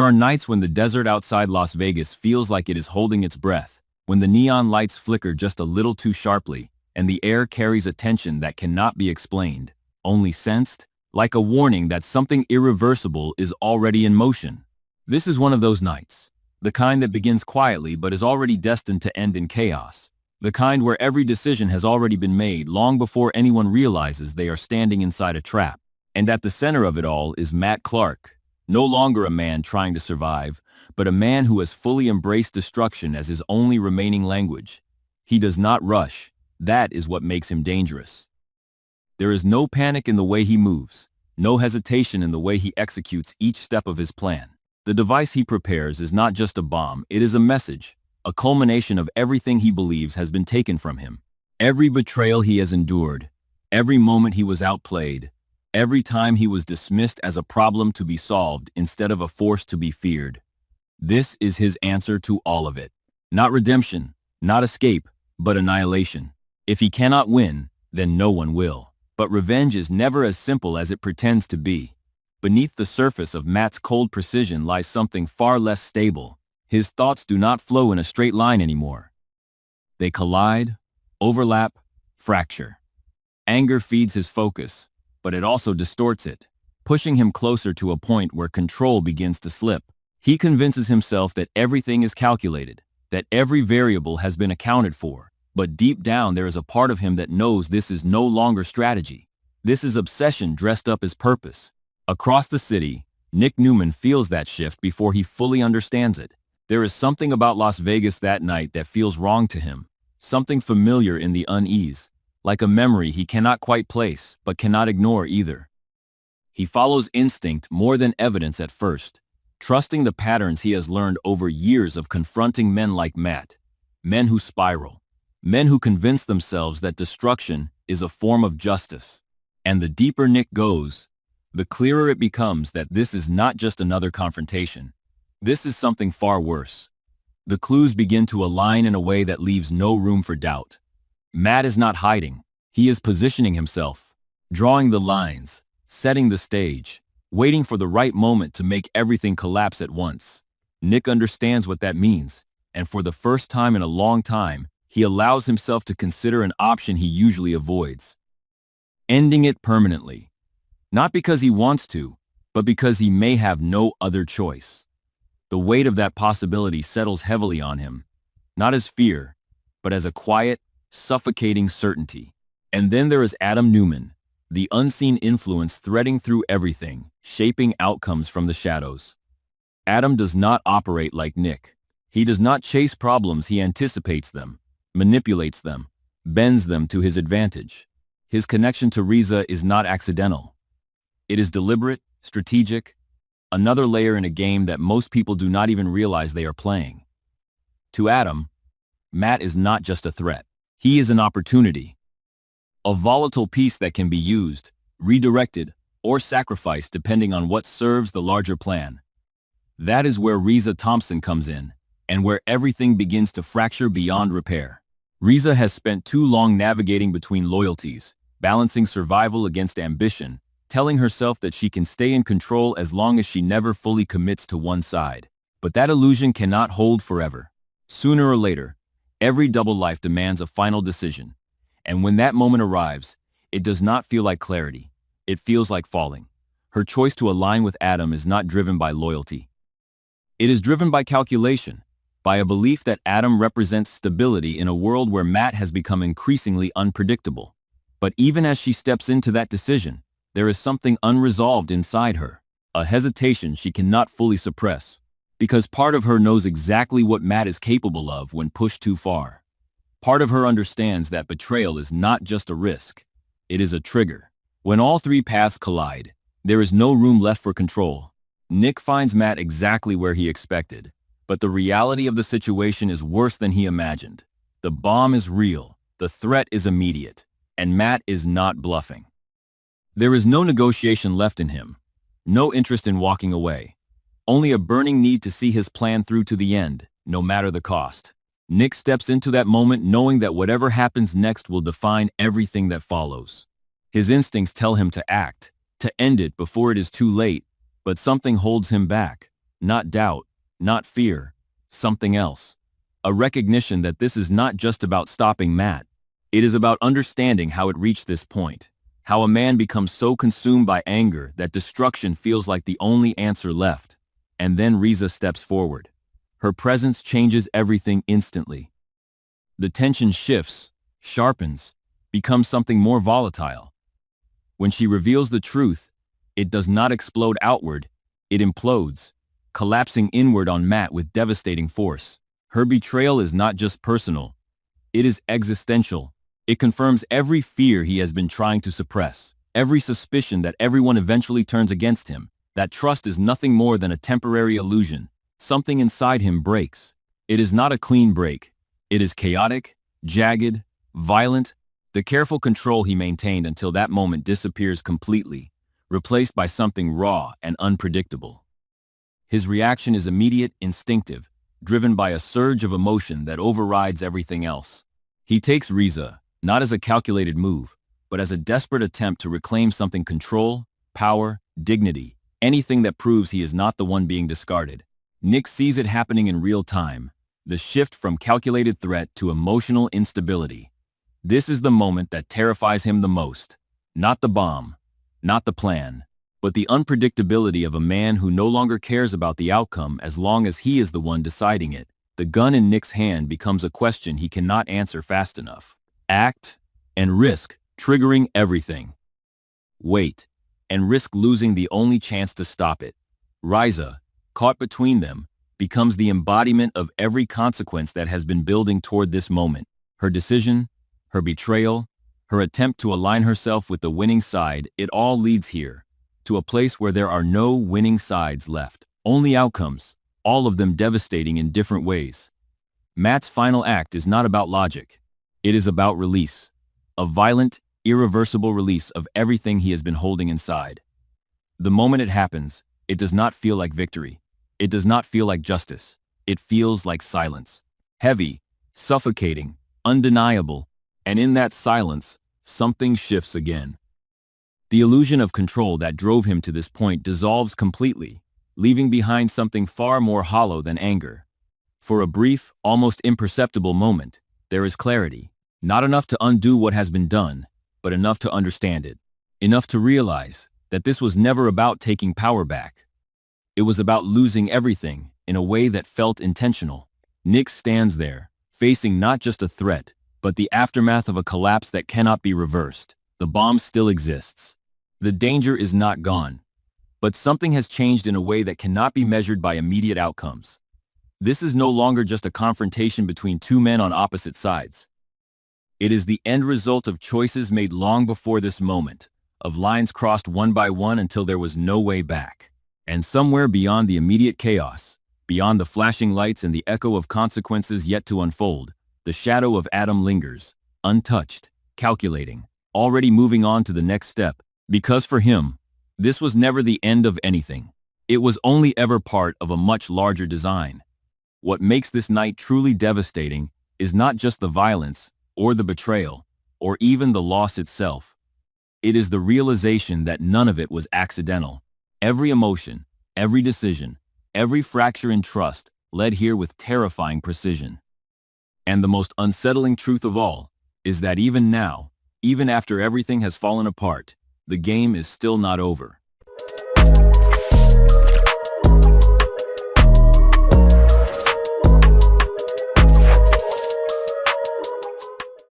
are nights when the desert outside Las Vegas feels like it is holding its breath, when the neon lights flicker just a little too sharply, and the air carries a tension that cannot be explained, only sensed, like a warning that something irreversible is already in motion. This is one of those nights, the kind that begins quietly but is already destined to end in chaos, the kind where every decision has already been made long before anyone realizes they are standing inside a trap. And at the center of it all is Matt Clark, no longer a man trying to survive, but a man who has fully embraced destruction as his only remaining language. He does not rush. That is what makes him dangerous. There is no panic in the way he moves, no hesitation in the way he executes each step of his plan. The device he prepares is not just a bomb, it is a message, a culmination of everything he believes has been taken from him. Every betrayal he has endured, every moment he was outplayed, every time he was dismissed as a problem to be solved instead of a force to be feared. This is his answer to all of it. Not redemption, not escape, but annihilation. If he cannot win, then no one will. But revenge is never as simple as it pretends to be. Beneath the surface of Matt's cold precision lies something far less stable. His thoughts do not flow in a straight line anymore. They collide, overlap, fracture. Anger feeds his focus, but it also distorts it, pushing him closer to a point where control begins to slip. He convinces himself that everything is calculated, that every variable has been accounted for, but deep down there is a part of him that knows this is no longer strategy. This is obsession dressed up as purpose. Across the city, Nick Newman feels that shift before he fully understands it. There is something about Las Vegas that night that feels wrong to him, something familiar in the unease, like a memory he cannot quite place but cannot ignore either. He follows instinct more than evidence at first, trusting the patterns he has learned over years of confronting men like Matt, men who spiral, men who convince themselves that destruction is a form of justice. And the deeper Nick goes, the clearer it becomes that this is not just another confrontation. This is something far worse. The clues begin to align in a way that leaves no room for doubt. Matt is not hiding. He is positioning himself, drawing the lines, setting the stage, waiting for the right moment to make everything collapse at once. Nick understands what that means, and for the first time in a long time, he allows himself to consider an option he usually avoids. Ending it permanently. Not because he wants to, but because he may have no other choice. The weight of that possibility settles heavily on him, not as fear, but as a quiet, suffocating certainty. And then there is Adam Newman, the unseen influence threading through everything, shaping outcomes from the shadows. Adam does not operate like Nick. He does not chase problems, he anticipates them, manipulates them, bends them to his advantage. His connection to Riza is not accidental. It is deliberate, strategic, another layer in a game that most people do not even realize they are playing. To Adam, Matt is not just a threat. He is an opportunity. A volatile piece that can be used, redirected, or sacrificed depending on what serves the larger plan. That is where Riza Thompson comes in, and where everything begins to fracture beyond repair. Riza has spent too long navigating between loyalties, balancing survival against ambition, telling herself that she can stay in control as long as she never fully commits to one side. But that illusion cannot hold forever. Sooner or later, every double life demands a final decision. And when that moment arrives, it does not feel like clarity. It feels like falling. Her choice to align with Adam is not driven by loyalty. It is driven by calculation, by a belief that Adam represents stability in a world where Matt has become increasingly unpredictable. But even as she steps into that decision, there is something unresolved inside her, a hesitation she cannot fully suppress, because part of her knows exactly what Matt is capable of when pushed too far. Part of her understands that betrayal is not just a risk, it is a trigger. When all three paths collide, there is no room left for control. Nick finds Matt exactly where he expected, but the reality of the situation is worse than he imagined. The bomb is real, the threat is immediate, and Matt is not bluffing. There is no negotiation left in him, no interest in walking away, only a burning need to see his plan through to the end, no matter the cost. Nick steps into that moment knowing that whatever happens next will define everything that follows. His instincts tell him to act, to end it before it is too late, but something holds him back. Not doubt, not fear, something else. A recognition that this is not just about stopping Matt. It is about understanding how it reached this point. How a man becomes so consumed by anger that destruction feels like the only answer left. And then Riza steps forward. Her presence changes everything instantly. The tension shifts, sharpens, becomes something more volatile. When she reveals the truth, it does not explode outward, it implodes, collapsing inward on Matt with devastating force. Her betrayal is not just personal, it is existential. It confirms every fear he has been trying to suppress, every suspicion that everyone eventually turns against him, that trust is nothing more than a temporary illusion. Something inside him breaks. It is not a clean break. It is chaotic, jagged, violent. The careful control he maintained until that moment disappears completely, replaced by something raw and unpredictable. His reaction is immediate, instinctive, driven by a surge of emotion that overrides everything else. He takes Riza, not as a calculated move, but as a desperate attempt to reclaim something: control, power, dignity, anything that proves he is not the one being discarded. Nick sees it happening in real time, the shift from calculated threat to emotional instability. This is the moment that terrifies him the most. Not the bomb, not the plan, but the unpredictability of a man who no longer cares about the outcome as long as he is the one deciding it. The gun in Nick's hand becomes a question he cannot answer fast enough. Act and risk, triggering everything. Wait, and risk losing the only chance to stop it. Riza, caught between them, becomes the embodiment of every consequence that has been building toward this moment. Her decision, her betrayal, her attempt to align herself with the winning side, it all leads here, to a place where there are no winning sides left. Only outcomes, all of them devastating in different ways. Matt's final act is not about logic. It is about release. A violent, irreversible release of everything he has been holding inside. The moment it happens, it does not feel like victory. It does not feel like justice. It feels like silence. Heavy, suffocating, undeniable, and in that silence, something shifts again. The illusion of control that drove him to this point dissolves completely, leaving behind something far more hollow than anger. For a brief, almost imperceptible moment, there is clarity. Not enough to undo what has been done, but enough to understand it. Enough to realize that this was never about taking power back. It was about losing everything in a way that felt intentional. Nick stands there, facing not just a threat, but the aftermath of a collapse that cannot be reversed. The bomb still exists. The danger is not gone. But something has changed in a way that cannot be measured by immediate outcomes. This is no longer just a confrontation between two men on opposite sides. It is the end result of choices made long before this moment, of lines crossed one by one until there was no way back. And somewhere beyond the immediate chaos, beyond the flashing lights and the echo of consequences yet to unfold, the shadow of Adam lingers, untouched, calculating, already moving on to the next step. Because for him, this was never the end of anything. It was only ever part of a much larger design. What makes this night truly devastating is not just the violence, or the betrayal, or even the loss itself. It is the realization that none of it was accidental. Every emotion, every decision, every fracture in trust led here with terrifying precision. And the most unsettling truth of all is that even now, even after everything has fallen apart, the game is still not over.